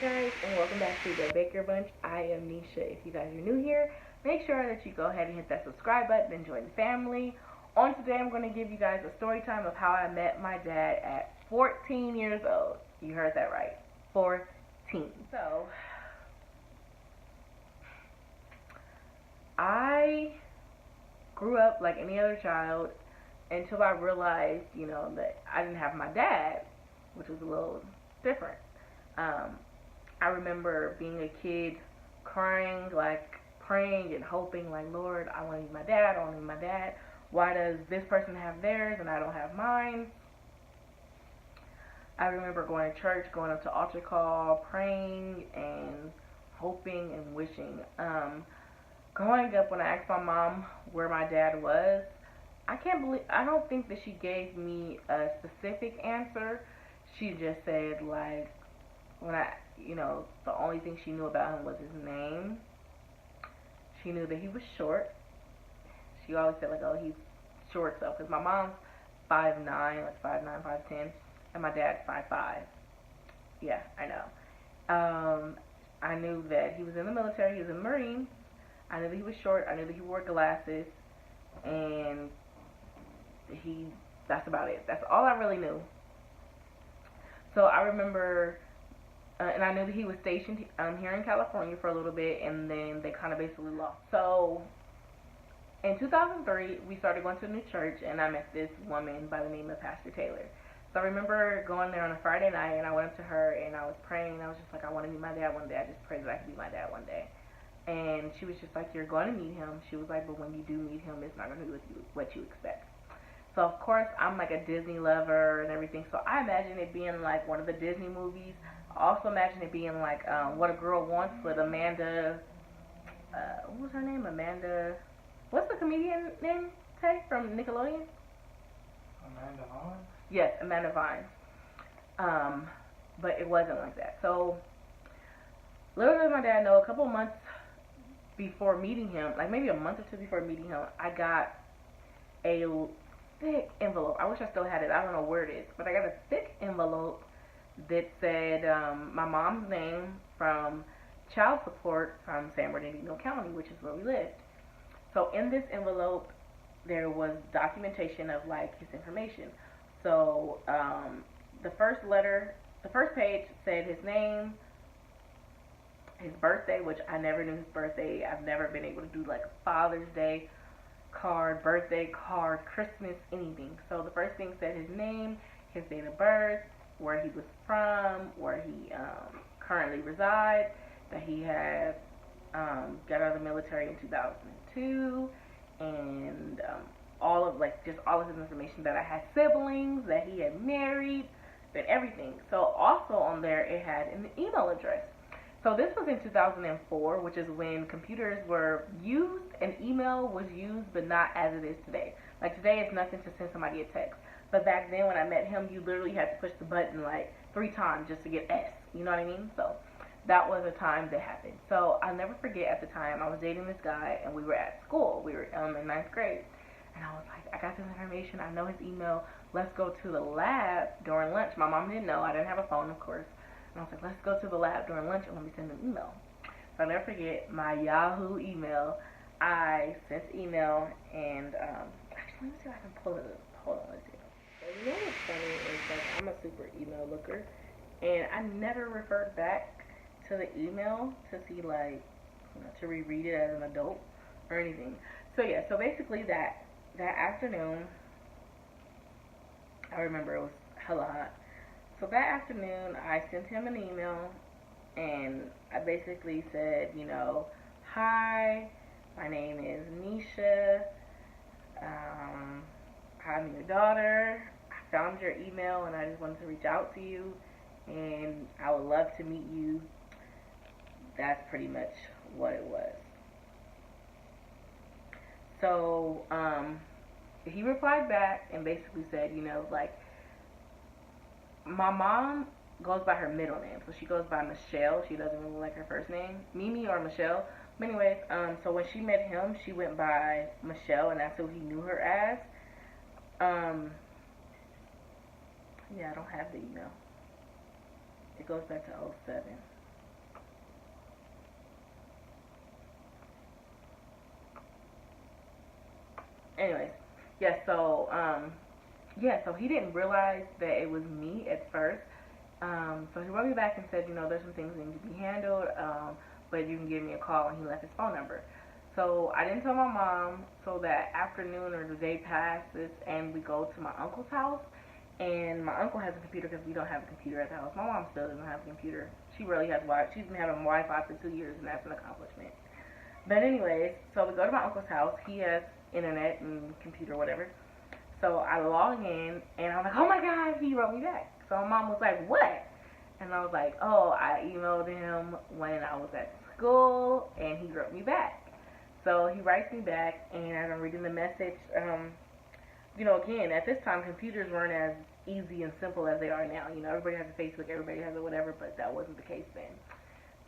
guys, and welcome back to the Baker Bunch. I am Nisha. If you guys are new here, make sure that you go ahead and hit that subscribe button and join the family. On today, I'm going to give you guys a story time of how I met my dad at 14 years old. You heard that right, 14. So, I grew up like any other child until I realized, that I didn't have my dad, which was a little different. I remember being a kid crying, like praying and hoping, like, Lord, I want to meet my dad, I want to meet my dad. Why does this person have theirs and I don't have mine? I remember going to church, going up to altar call, praying and hoping and wishing. Growing up, when I asked my mom where my dad was, I don't think that she gave me a specific answer. She just said, like, the only thing she knew about him was his name. She knew that he was short. She always said, like, oh, he's short, so, because my mom's 5'9", like 5'9", 5'10", and my dad's 5'5". Yeah, I know. I knew that he was in the military, he was in the Marines. I knew that he was short, I knew that he wore glasses, and that's about it. That's all I really knew. So I remember, and I knew that he was stationed here in California for a little bit, and then they kind of basically lost. So in 2003, we started going to a new church, and I met this woman by the name of Pastor Taylor. So I remember going there on a Friday night, and I went up to her, and I was praying, and I was just like, I want to meet my dad one day. I just prayed that I could meet my dad one day. And she was just like, you're going to meet him. She was like, but when you do meet him, it's not going to be what you expect. So, of course, I'm like a Disney lover and everything, so I imagine it being like one of the Disney movies. I also imagine it being like What a Girl Wants with Amanda, what was her name? Amanda, what's the comedian name, Tay, from Nickelodeon? Amanda Vines? Yes, Amanda Vines. But it wasn't like that. So, little did my dad know, a couple months before meeting him, like maybe a month or two before meeting him, I got a thick envelope. I wish I still had it. I don't know where it is, but I got a thick envelope that said my mom's name from child support from San Bernardino County, which is where we lived. So in this envelope, there was documentation of like his information. So the first page said his name, his birthday, which I never knew his birthday. I've never been able to do like a Father's Day card, birthday card, Christmas, anything. So the first thing said his name, his date of birth, where he was from, where he currently resides, that he had got out of the military in 2002, and all of his information, that I had siblings, that he had married, and everything. So also on there it had an email address. So this was in 2004, which is when computers were used and email was used, but not as it is today. Like today, it's nothing to send somebody a text. But back then, when I met him, you literally had to push the button like 3 times just to get S. You know what I mean? So that was a time that happened. So I'll never forget, at the time, I was dating this guy, and we were at school. We were in 9th grade. And I was like, I got this information. I know his email. Let's go to the lab during lunch. My mom didn't know. I didn't have a phone, of course. And I was like, let's go to the lab during lunch and let me send an email. So I'll never forget my Yahoo email. I sent email, and actually, let me see if I can pull it up. Hold on, let's see. So you know what's funny is, like, I'm a super email looker, and I never referred back to the email to see, like, to reread it as an adult or anything. So yeah, so basically that afternoon, I remember it was hella hot. So that afternoon, I sent him an email, and I basically said, hi, my name is Nisha, I'm your daughter, I found your email, and I just wanted to reach out to you, and I would love to meet you. That's pretty much what it was. So, he replied back and basically said, like, my mom goes by her middle name, so she goes by Michelle. She doesn't really like her first name, Mimi or Michelle. But anyways, so when she met him, she went by Michelle, and that's who he knew her as. Yeah, I don't have the email. It goes back to 07. anyways, yeah. So yeah. So he didn't realize that it was me at first. So he wrote me back and said, there's some things that need to be handled, but you can give me a call, and he left his phone number. So I didn't tell my mom, so that afternoon or the day passes, and we go to my uncle's house, and my uncle has a computer because we don't have a computer at the house. My mom still doesn't have a computer. She really has Wi. She's been having Wi-Fi for 2 years, and that's an accomplishment. But anyways, so we go to my uncle's house. He has internet and computer, whatever. So I log in, and I'm like, oh my God, he wrote me back. So my mom was like, what? And I was like, oh, I emailed him when I was at school, and he wrote me back. So he writes me back, and as I'm reading the message, again, at this time, computers weren't as easy and simple as they are now. Everybody has a Facebook, everybody has a whatever, but that wasn't the case then.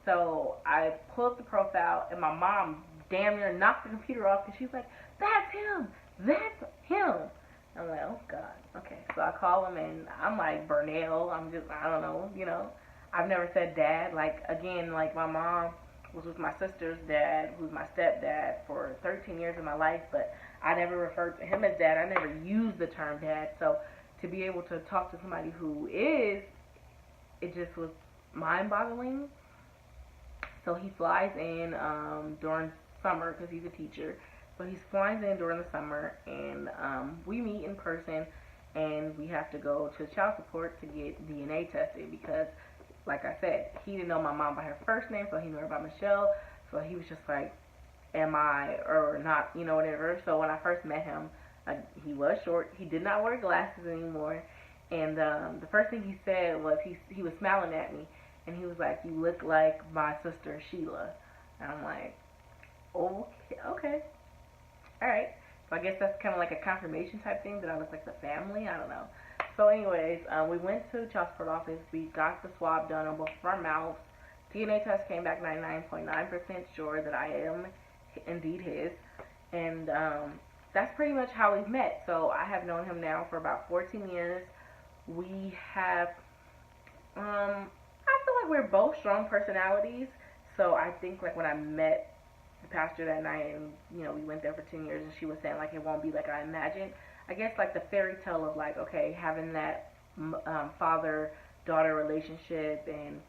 So I pulled up the profile, and my mom damn near knocked the computer off, because she's like, that's him, that's him. I'm like, oh God, okay. So I call him, and I'm like, Burnell, I don't know. I've never said dad. Like, again, like my mom was with my sister's dad, who's my stepdad, for 13 years of my life, but I never referred to him as dad. I never used the term dad. So to be able to talk to somebody who is, it just was mind-boggling. So he flies in during summer, because he's a teacher. So he flies in during the summer, and we meet in person, and we have to go to child support to get DNA tested, because, like I said, he didn't know my mom by her first name, so he knew her by Michelle. So he was just like, am I or not, whatever. So when I first met him, he was short. He did not wear glasses anymore. And the first thing he said was, he was smiling at me, and he was like, you look like my sister Sheila. And I'm like, okay. Alright. So I guess that's kind of like a confirmation type thing that I look like the family. I don't know. So anyways, we went to the child support office. We got the swab done on both of our mouths. DNA test came back 99.9% sure that I am indeed his. And that's pretty much how we've met. So I have known him now for about 14 years. We have, I feel like we're both strong personalities. So I think like when I met the pastor that night, and we went there for 10 years, and she was saying like it won't be like I imagined. I guess like the fairy tale of like, okay, having that father-daughter relationship, and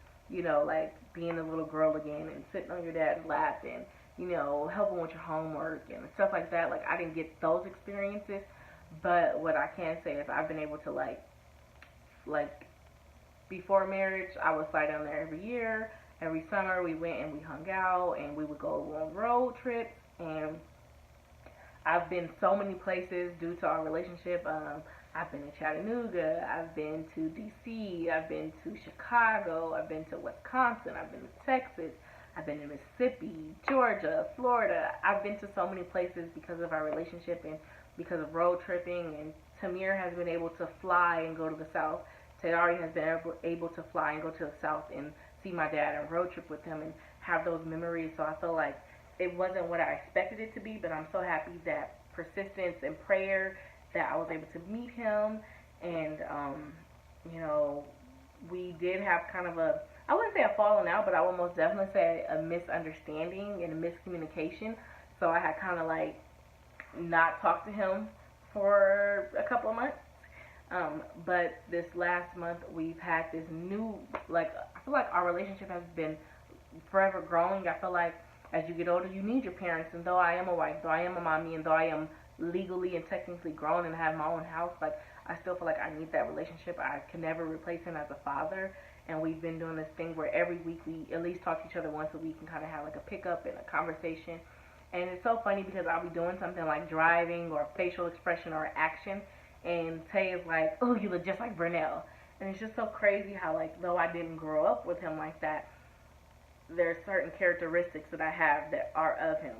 like being a little girl again, and sitting on your dad's lap, and helping with your homework and stuff like that. Like I didn't get those experiences, but what I can say is I've been able to like before marriage, I would fly down there every year. Every summer we went and we hung out, and we would go on road trips, and I've been so many places due to our relationship. I've been to Chattanooga, I've been to DC, I've been to Chicago, I've been to Wisconsin, I've been to Texas, I've been to Mississippi, Georgia, Florida. I've been to so many places because of our relationship and because of road tripping. And Tamir has been able to fly and go to the South. Tayari has been able to fly and go to the South and see my dad and road trip with him and have those memories. So I feel like it wasn't what I expected it to be, but I'm so happy that persistence and prayer that I was able to meet him. And we did have kind of a, I wouldn't say a falling out, but I would most definitely say a misunderstanding and a miscommunication. So I had kind of like not talked to him for a couple of months. But this last month we've had this new, like, I feel like our relationship has been forever growing. I feel like as you get older, you need your parents. And though I am a wife, though I am a mommy, and though I am legally and technically grown and have my own house, like, I still feel like I need that relationship. I can never replace him as a father. And we've been doing this thing where every week we at least talk to each other once a week and kind of have like a pickup and a conversation. And it's so funny because I'll be doing something like driving or facial expression or action, and Tay is like, oh, you look just like Burnell. And it's just so crazy how, like, though I didn't grow up with him like that, there's certain characteristics that I have that are of him.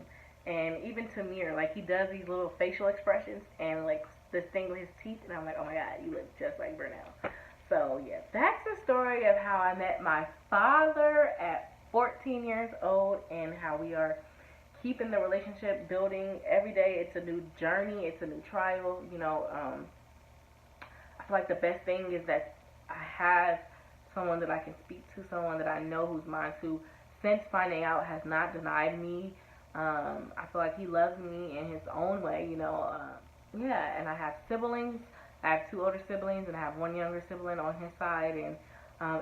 And even Tamir, like, he does these little facial expressions and, like, this thing with his teeth, and I'm like, oh my God, you look just like Burnell. So, yeah, that's the story of how I met my father at 14 years old and how we are keeping the relationship building every day. It's a new journey. It's a new trial. I feel like the best thing is that I have someone that I can speak to, someone that I know who's mine, who, since finding out, has not denied me. I feel like he loves me in his own way. yeah, and I have siblings. I have two older siblings, and I have one younger sibling on his side, and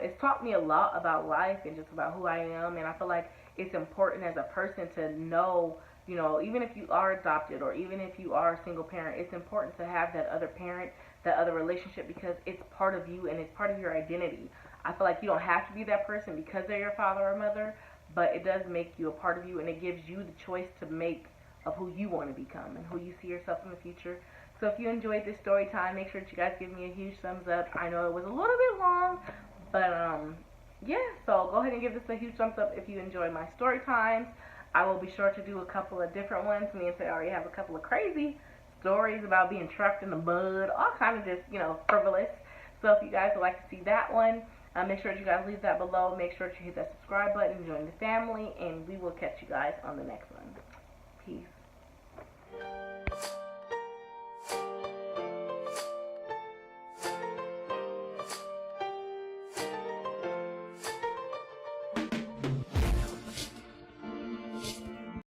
it's taught me a lot about life and just about who I am. And I feel like it's important as a person to know, you know, even if you are adopted or even if you are a single parent, it's important to have that other parent, that other relationship, because it's part of you and it's part of your identity. I feel like you don't have to be that person because they're your father or mother, but it does make you a part of you, and it gives you the choice to make of who you want to become and who you see yourself in the future. So if you enjoyed this story time, make sure that you guys give me a huge thumbs up. I know it was a little bit long, but yeah, so go ahead and give this a huge thumbs up if you enjoy my story times. I will be sure to do a couple of different ones. Me and Tay already have a couple of crazy stories about being trapped in the mud, all kind of just, you know, frivolous. So if you guys would like to see that one, make sure that you guys leave that below. Make sure that you hit that subscribe button, join the family, and we will catch you guys on the next one. Peace.